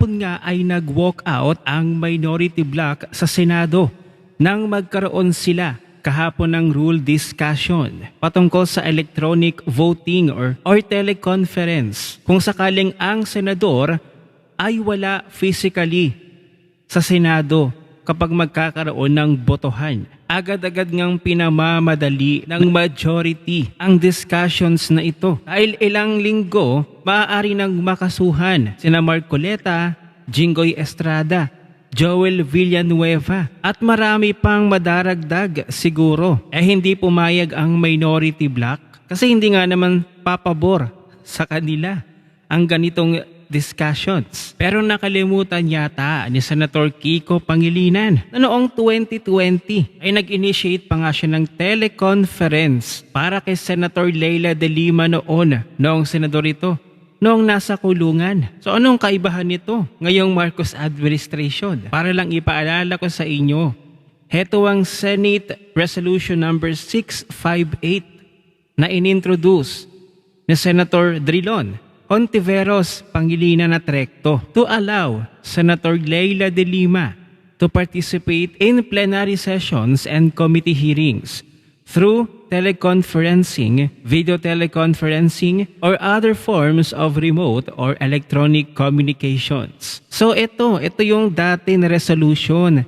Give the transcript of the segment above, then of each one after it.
kahapon nga ay nag-walk out ang minority bloc sa Senado nang magkaroon sila kahapon ng rule discussion patungkol sa electronic voting or teleconference kung sakaling ang senador ay wala physically sa Senado kapag magkakaroon ng botohan. Agad-agad ngang pinamamadali ng majority ang discussions na ito. Dahil ilang linggo, maaari nang makasuhan sina Marcoleta, Jinggoy Estrada, Joel Villanueva at marami pang madaragdag siguro. Hindi pumayag ang minority bloc kasi hindi nga naman papabor sa kanila ang ganitong discussions. Pero nakalimutan yata ni Senator Kiko Pangilinan na noong 2020 ay nag-initiate pa nga siya ng teleconference para kay Senator Leila de Lima noong senador ito, noong nasa kulungan. So anong kaibahan nito ngayong Marcos administration? Para lang ipaalala ko sa inyo, heto ang Senate Resolution number 658 na inintroduce ni Senator Drilon Hontiveros Pangilinan at Recto to allow Senator Leila de Lima to participate in plenary sessions and committee hearings through teleconferencing, video teleconferencing, or other forms of remote or electronic communications. So ito yung dati na resolution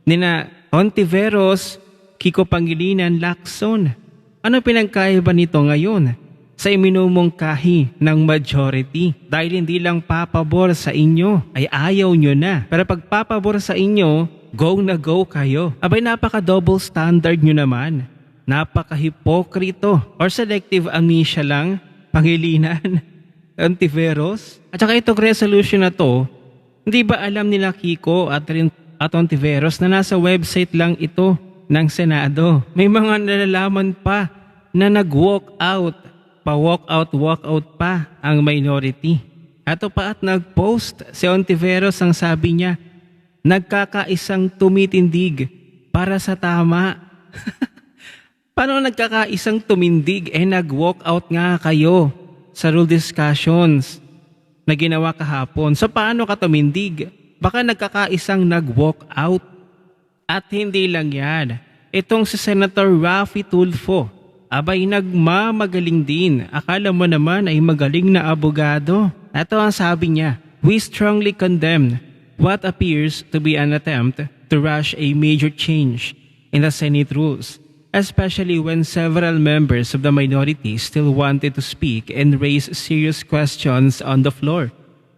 ni na Hontiveros, Kiko Pangilinan, Lacson. Ano pinagkaiba nito ngayon sa iminumungkahi ng majority? Dahil hindi lang papabor sa inyo ay ayaw nyo na. Pero pag papabor sa inyo, go na go kayo. Abay, napaka-double standard nyo naman. Napaka-hipokrito or selective amnesia lang, Pangilinan, Hontiveros. At saka itong resolution na to, hindi ba alam nila Kiko at Hontiveros na nasa website lang ito ng Senado? May mga nalalaman pa na nag-walk out pa ang minority. Ato pa at nag-post si Hontiveros ang sabi niya, nagkakaisang tumitindig para sa tama. Paano nagkakaisang tumindig? Nag-walk out nga kayo sa rule discussions na ginawa kahapon. So paano ka tumindig? Baka nagkakaisang nag-walk out. At hindi lang yan. Itong si Senator Raffy Tulfo, abay nagmamagaling din. Akala mo naman ay magaling na abogado. Ito ang sabi niya, we strongly condemn what appears to be an attempt to rush a major change in the Senate rules, especially when several members of the minority still wanted to speak and raise serious questions on the floor.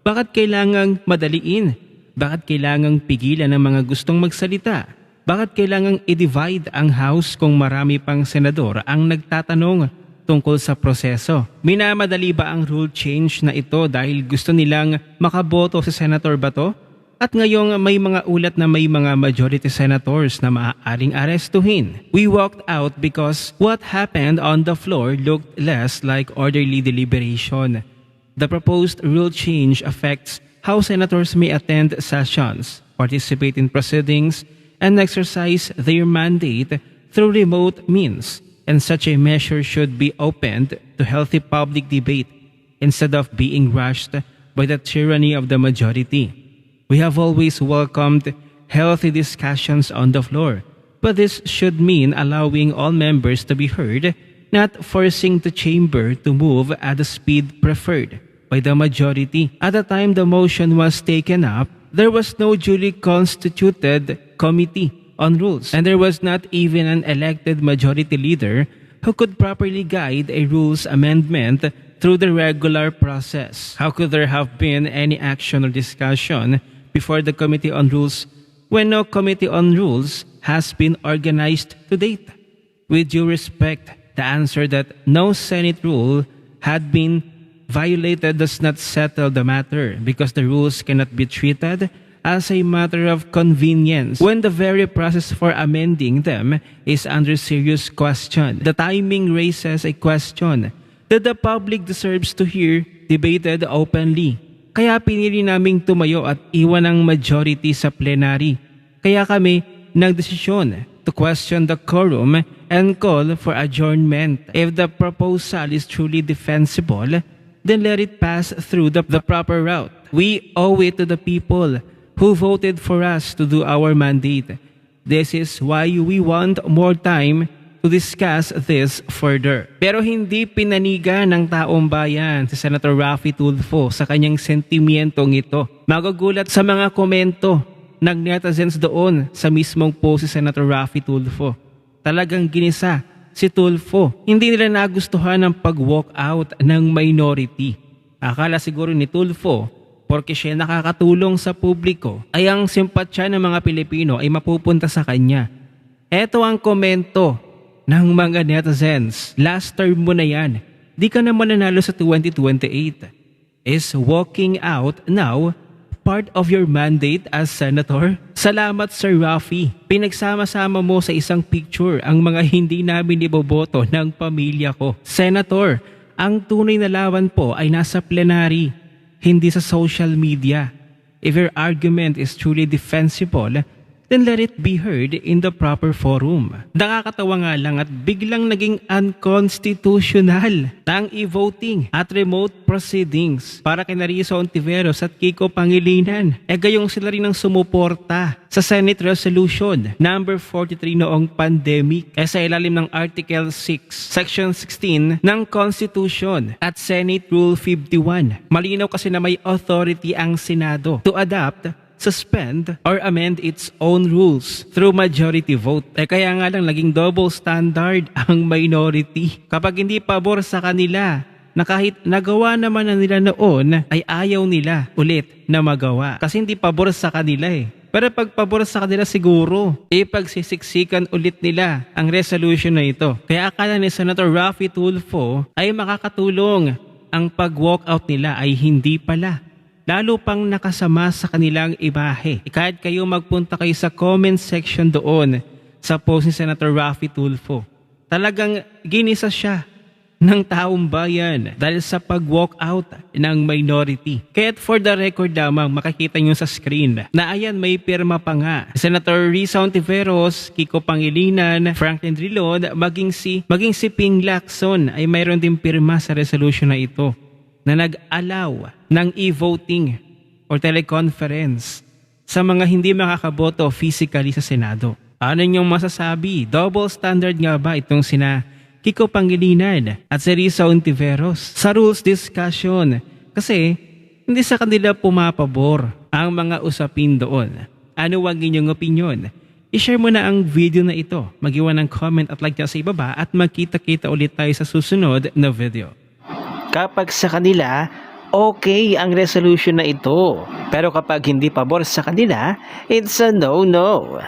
Bakit kailangang madaliin? Bakit kailangang pigilan ng mga gustong magsalita? Bakit kailangang i-divide ang House kung marami pang senador ang nagtatanong tungkol sa proseso? Minamadali ba ang rule change na ito dahil gusto nilang makaboto si Senator Bato? At ngayong may mga ulat na may mga majority senators na maaaring arestuhin. We walked out because what happened on the floor looked less like orderly deliberation. The proposed rule change affects how senators may attend sessions, participate in proceedings, and exercise their mandate through remote means, and such a measure should be opened to healthy public debate instead of being rushed by the tyranny of the majority. We have always welcomed healthy discussions on the floor, but this should mean allowing all members to be heard, not forcing the chamber to move at the speed preferred by the majority. At the time the motion was taken up, there was no duly constituted committee on rules, and there was not even an elected majority leader who could properly guide a rules amendment through the regular process. How could there have been any action or discussion before the Committee on Rules when no Committee on Rules has been organized to date? With due respect, the answer that no Senate rule had been violated does not settle the matter, because the rules cannot be treated as a matter of convenience when the very process for amending them is under serious question. The timing raises a question that the public deserves to hear debated openly. Kaya pinili naming tumayo at iwan ang majority sa plenary. Kaya kami nagdesisyon to question the quorum and call for adjournment. If the proposal is truly defensible, then let it pass through the proper route. We owe it to the people who voted for us to do our mandate. This is why we want more time to discuss this further. Pero hindi pinanigan ng taong bayan si Senator Raffy Tulfo sa kanyang sentimentong ito. Magugulat sa mga komento ng netizens doon sa mismong post si Senator Raffy Tulfo. Talagang ginisa si Tulfo. Hindi nila nagustuhan ang pag-walk out ng minority. Akala siguro ni Tulfo, porque siya nakakatulong sa publiko, ay ang simpatsya ng mga Pilipino ay mapupunta sa kanya. Ito ang komento ng mga netizens. Last term mo na yan. Di ka naman nanalo sa 2028. Is walking out now part of your mandate as senator? Salamat Sir Raffy. Pinagsama-sama mo sa isang picture ang mga hindi namin iboboto ng pamilya ko. Senator, ang tunay na laban po ay nasa plenary, hindi sa social media. If your argument is truly defensible, then let it be heard in the proper forum. Nakakatawa nga lang at biglang naging unconstitutional ang e-voting at remote proceedings para kina Risa Hontiveros at Kiko Pangilinan. Gayong sila rin ang sumuporta sa Senate Resolution number 43 noong pandemic sa ilalim ng Article 6, Section 16 ng Constitution at Senate Rule 51. Malinaw kasi na may authority ang Senado to adopt, suspend, or amend its own rules through majority vote. Kaya nga lang naging double standard ang minority. Kapag hindi pabor sa kanila, na kahit nagawa naman na nila noon, ay ayaw nila ulit na magawa. Kasi hindi pabor sa kanila Pero pag pabor sa kanila siguro, ipagsisiksikan ulit nila ang resolution na ito. Kaya akala ni Senator Raffy Tulfo ay makakatulong. Ang pag-walkout nila ay hindi pala. Lalo pang nakasama sa kanilang imahe. Kahit kayo magpunta kayo sa comment section doon sa post ni Senator Raffy Tulfo. Talagang ginisa siya ng taong bayan dahil sa pag-walk out ng minority. Kaya't for the record lamang makikita nyo sa screen na ayan may pirma pa nga. Senator Risa Hontiveros, Kiko Pangilinan, Franklin Drilon, maging si Ping Lacson ay mayroon din pirma sa resolution na ito na nag-allow ng e-voting or teleconference sa mga hindi makakaboto physically sa Senado. Ano ninyong masasabi? Double standard nga ba itong sina Kiko Pangilinan at si Risa Hontiveros sa rules discussion? Kasi hindi sa kanila pumapabor ang mga usapin doon. Ano ang inyong opinion? I-share mo na ang video na ito. Mag-iwan ng comment at like sa ibaba at magkita-kita ulit tayo sa susunod na video. Kapag sa kanila, okay ang resolution na ito. Pero kapag hindi pabor sa kanila, it's a no-no.